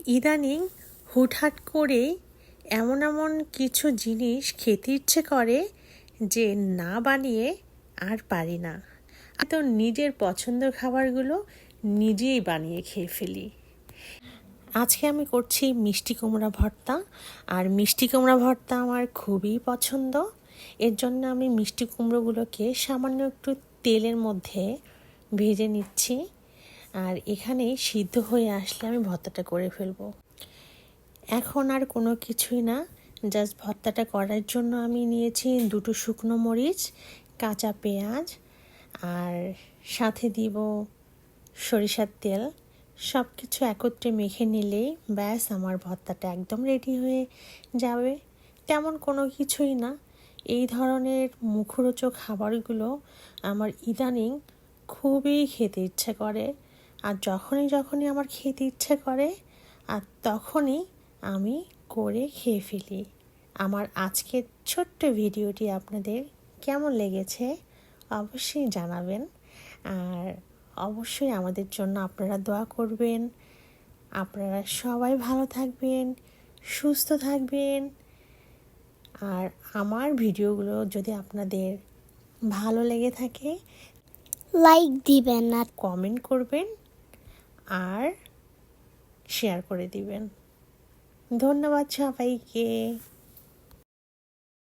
ইদানিং হুটহাট করে এমন এমন কিছু জিনিস খেতে ইচ্ছে করে যে না বানিয়ে আর পারি না। তো নিজের পছন্দের খাবারগুলো নিজেই বানিয়ে খেয়ে ফেলি। আজকে আমি করছি মিষ্টি কুমড়া ভর্তা। আর মিষ্টি কুমড়া ভর্তা আমার খুবই পছন্দ। এর জন্য আমি মিষ্টি কুমড়োগুলোকে সামান্য একটু তেলের মধ্যে ভেজে নিচ্ছি। আর এখানে সিদ্ধ হয়ে আসলে আমি ভর্তাটা করে ফেলবো। এখন আর কোনো কিছুই না, জাস্ট ভর্তাটা করার জন্য আমি নিয়েছি 2টো শুকনো মরিচ, কাঁচা পেঁয়াজ, আর সাথে দিব সরিষার তেল। সব কিছু একত্রে মেখে নিলেই ব্যাস আমার ভর্তাটা একদম রেডি হয়ে যাবে। তেমন কোনো কিছুই না। এই ধরনের মুখরোচক খাবারগুলো আমার ইদানিং খুবই খেতে ইচ্ছে করে। আর যখনই আমার খেতে ইচ্ছে করে আর তখনই আমি করে খেয়ে ফেলি। আমার আজকের ছোট্ট ভিডিওটি আপনাদের কেমন লেগেছে অবশ্যই জানাবেন। আর অবশ্যই আমাদের জন্য আপনারা দোয়া করবেন। আপনারা সবাই ভালো থাকবেন, সুস্থ থাকবেন। আর আমার ভিডিওগুলো যদি আপনাদের ভালো লেগে থাকে লাইক দিবেন আর কমেন্ট করবেন আর শেয়ার করে দিবেন। ধন্যবাদ সবাইকে।